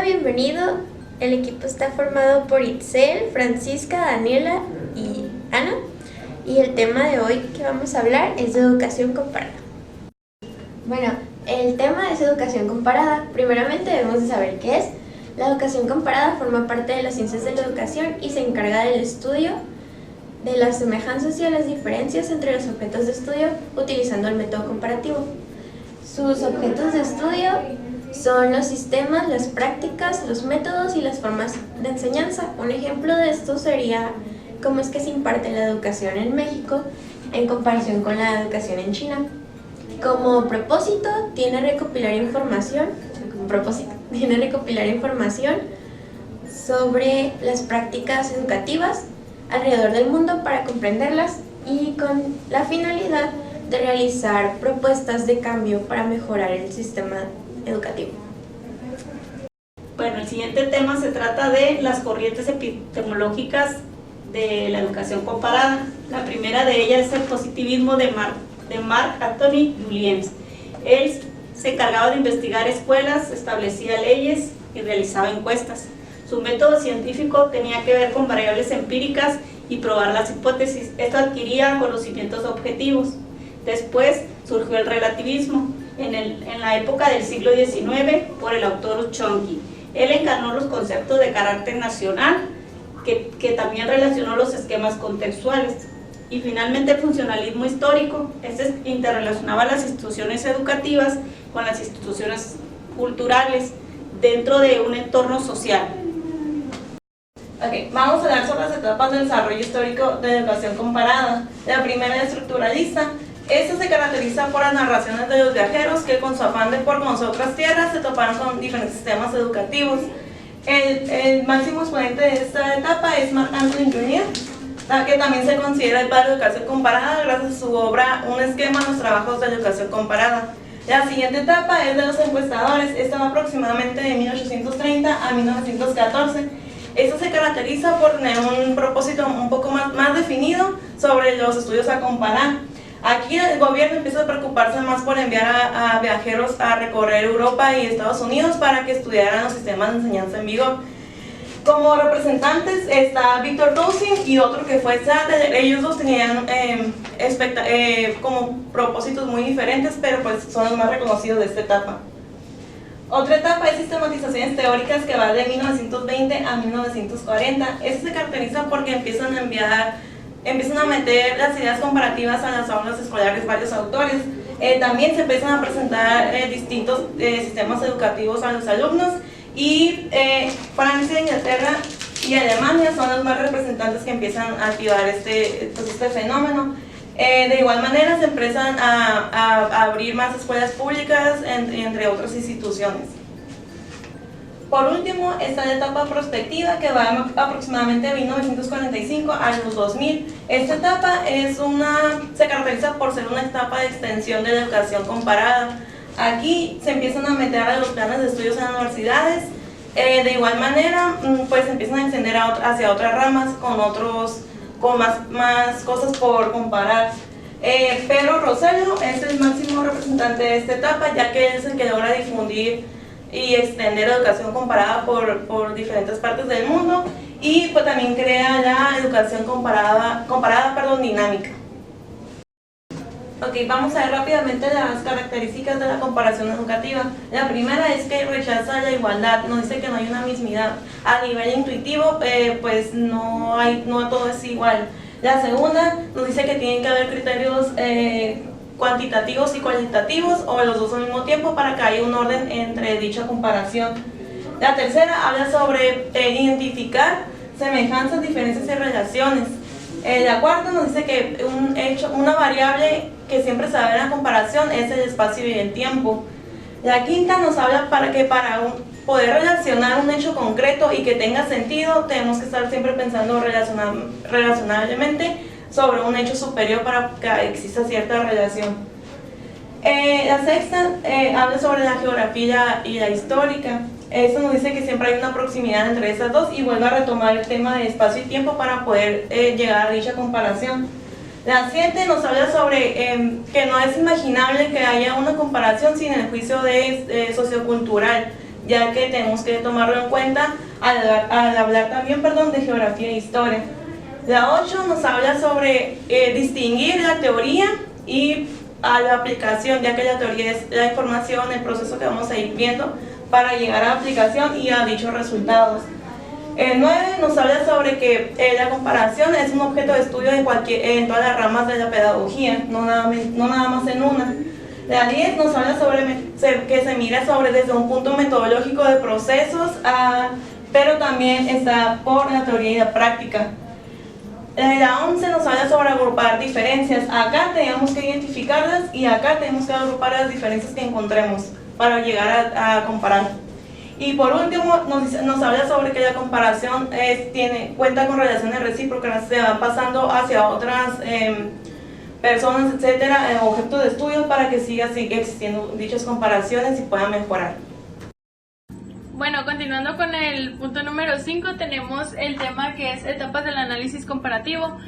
bienvenido. El equipo está formado por Itzel, Francisca, Daniela y Ana. Y el tema de hoy que vamos a hablar es de educación comparada. Bueno, el tema es educación comparada. Primeramente debemos de saber qué es. La educación comparada forma parte de las ciencias de la educación y se encarga del estudio de las semejanzas y de las diferencias entre los objetos de estudio utilizando el método comparativo. Sus objetos de estudio son los sistemas, las prácticas, los métodos y las formas de enseñanza. Un ejemplo de esto sería cómo es que se imparte la educación en México en comparación con la educación en China. Como propósito tiene recopilar información sobre las prácticas educativas alrededor del mundo para comprenderlas y con la finalidad de realizar propuestas de cambio para mejorar el sistema educativo. Bueno, el siguiente tema se trata de las corrientes epistemológicas de la educación comparada. La primera de ellas es el positivismo de Marc Anthony Juliens. Él se encargaba de investigar escuelas, establecía leyes y realizaba encuestas. Su método científico tenía que ver con variables empíricas y probar las hipótesis. Esto adquiría conocimientos objetivos. Después surgió el relativismo en la época del siglo XIX por el autor Chomsky. Él encarnó los conceptos de carácter nacional que también relacionó los esquemas contextuales. Y finalmente el funcionalismo histórico. Este interrelacionaba las instituciones educativas con las instituciones culturales dentro de un entorno social. Vamos a hablar sobre las etapas del desarrollo histórico de la educación comparada. La primera es estructuralista. Esta se caracteriza por las narraciones de los viajeros que con su afán de por conocer otras tierras se toparon con diferentes sistemas educativos. El máximo exponente de esta etapa es Marc Anthony Juliens, que también se considera el padre de la educación comparada gracias a su obra Un esquema en los trabajos de educación comparada. La siguiente etapa es de los encuestadores. Esta va aproximadamente de 1830 a 1914. Esto se caracteriza por tener un propósito un poco más definido sobre los estudios a comparar. Aquí el gobierno empieza a preocuparse más por enviar a viajeros a recorrer Europa y Estados Unidos para que estudiaran los sistemas de enseñanza en vigor. Como representantes está Victor Dowsing y otro que fue Sadler. Ellos dos tenían como propósitos muy diferentes, pero pues son los más reconocidos de esta etapa. Otra etapa es sistematizaciones teóricas que va de 1920 a 1940. Esto se caracteriza porque empiezan a meter las ideas comparativas a las aulas escolares varios autores. También se empiezan a presentar distintos sistemas educativos a los alumnos y Francia, Inglaterra y Alemania son los más representantes que empiezan a activar este fenómeno. De igual manera se empiezan a abrir más escuelas públicas entre otras instituciones. Por último está la etapa prospectiva que va aproximadamente de 1945 a los 2000. Esta etapa se caracteriza por ser una etapa de extensión de la educación comparada. Aquí se empiezan a meter a los planes de estudios en las universidades. De igual manera pues empiezan a extender hacia otras ramas con más cosas por comparar. Pedro Rosello es el máximo representante de esta etapa, ya que él es el que logra difundir y extender la educación comparada por diferentes partes del mundo y pues también crea la educación comparada dinámica. Vamos a ver rápidamente las características de la comparación educativa. La primera es que rechaza la igualdad, nos dice que no hay una mismidad. A nivel intuitivo, pues no todo es igual. La segunda nos dice que tienen que haber criterios cuantitativos y cualitativos o los dos al mismo tiempo para que haya un orden entre dicha comparación. La tercera habla sobre identificar semejanzas, diferencias y relaciones. La cuarta nos dice que una variable que siempre se ve en la comparación es el espacio y el tiempo. La quinta nos habla para poder relacionar un hecho concreto y que tenga sentido, tenemos que estar siempre pensando relacionablemente sobre un hecho superior para que exista cierta relación. La sexta habla sobre la geografía y la histórica. Esto nos dice que siempre hay una proximidad entre esas dos y vuelve a retomar el tema de espacio y tiempo para poder llegar a dicha comparación. La 7 nos habla sobre que no es imaginable que haya una comparación sin el juicio sociocultural, ya que tenemos que tomarlo en cuenta al hablar también de geografía e historia. La 8 nos habla sobre distinguir la teoría y a la aplicación, ya que la teoría es la información, el proceso que vamos a ir viendo para llegar a la aplicación y a dichos resultados. El 9 nos habla sobre que la comparación es un objeto de estudio en todas las ramas de la pedagogía, no nada más en una. La 10 nos habla sobre que se mira desde un punto metodológico de procesos, pero también está por la teoría y la práctica. La 11 nos habla sobre agrupar diferencias. Acá tenemos que identificarlas y acá tenemos que agrupar las diferencias que encontremos para llegar a comparar. Y por último nos habla sobre que la comparación cuenta con relaciones recíprocas, se van pasando hacia otras personas, etcétera, objetos de estudio para que sigan existiendo dichas comparaciones y puedan mejorar. Bueno, continuando con el punto número 5, tenemos el tema que es etapas del análisis comparativo.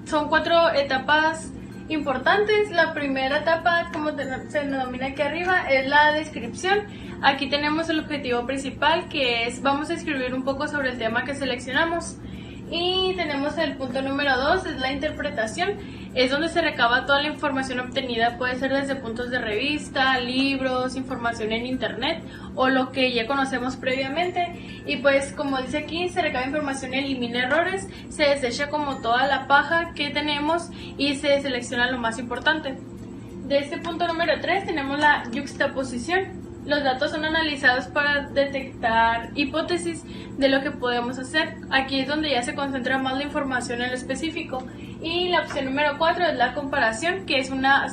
Son 4 etapas importantes. La primera etapa, como se denomina aquí arriba, es la descripción. Aquí tenemos el objetivo principal, que es, vamos a escribir un poco sobre el tema que seleccionamos. Y tenemos el punto número 2, es la interpretación. Es donde se recaba toda la información obtenida, puede ser desde puntos de revista, libros, información en internet o lo que ya conocemos previamente. Y pues como dice aquí, se recaba información, elimina errores, se desecha como toda la paja que tenemos y se selecciona lo más importante. De este punto número 3 tenemos la yuxtaposición. Los datos son analizados para detectar hipótesis de lo que podemos hacer. Aquí es donde ya se concentra más la información en lo específico. Y la opción número 4 es la comparación, que es una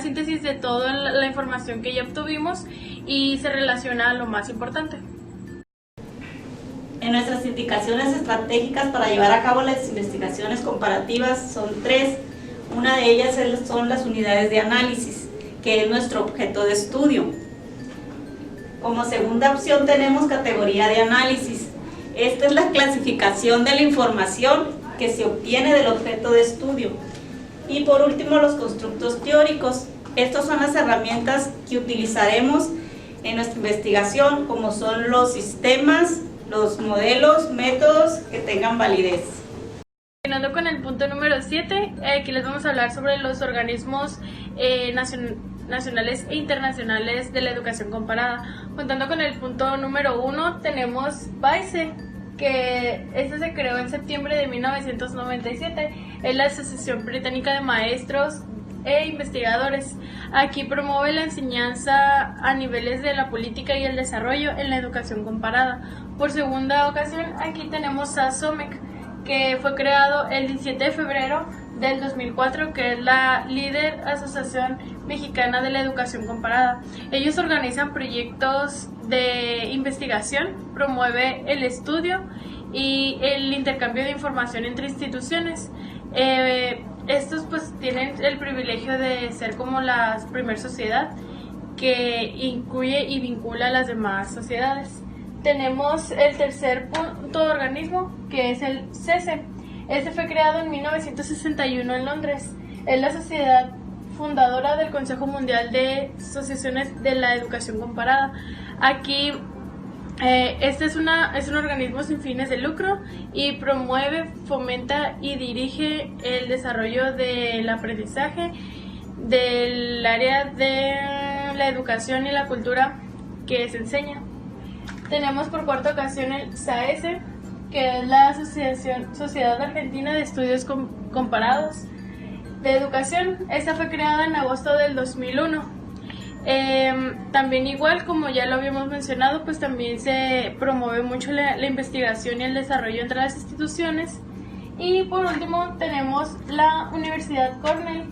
síntesis de toda la información que ya obtuvimos y se relaciona a lo más importante. En nuestras indicaciones estratégicas para llevar a cabo las investigaciones comparativas son 3. Una de ellas son las unidades de análisis, que es nuestro objeto de estudio. Como segunda opción tenemos categoría de análisis. Esta es la clasificación de la información que se obtiene del objeto de estudio. Y por último, los constructos teóricos. Estas son las herramientas que utilizaremos en nuestra investigación, como son los sistemas, los modelos, métodos que tengan validez. Continuando con el punto número 7, aquí les vamos a hablar sobre los organismos nacionales e internacionales de la educación comparada. Contando con el punto número 1, tenemos BAICE, que este se creó en septiembre de 1997. Es la Asociación Británica de Maestros e Investigadores. Aquí promueve la enseñanza a niveles de la política y el desarrollo en la educación comparada. Por segunda ocasión, aquí tenemos a SOMEC, que fue creado el 17 de febrero del 2004, que es la líder Asociación Mexicana de la Educación Comparada. Ellos organizan proyectos de investigación, promueve el estudio y el intercambio de información entre instituciones. Estos pues tienen el privilegio de ser como la primer sociedad que incluye y vincula a las demás sociedades. Tenemos el tercer punto de organismo, que es el CESE. Este fue creado en 1961 en Londres. Es la sociedad fundadora del Consejo Mundial de Asociaciones de la Educación Comparada. Aquí este es un organismo sin fines de lucro y promueve, fomenta y dirige el desarrollo del aprendizaje del área de la educación y la cultura que se enseña. Tenemos por cuarta ocasión el SAESE, que es la Sociedad Argentina de Estudios Comparados de Educación. Esta fue creada en agosto del 2001. También, igual como ya lo habíamos mencionado, pues también se promueve mucho la investigación y el desarrollo entre las instituciones. Y por último tenemos la Universidad Cornell,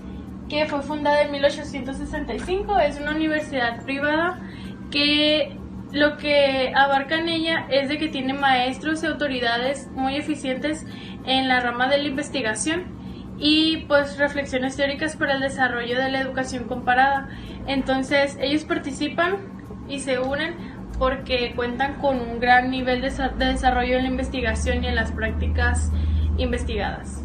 que fue fundada en 1865. Es una universidad privada que lo que abarca en ella es de que tiene maestros y autoridades muy eficientes en la rama de la investigación y pues reflexiones teóricas para el desarrollo de la educación comparada. Entonces ellos participan y se unen porque cuentan con un gran nivel de desarrollo en la investigación y en las prácticas investigadas.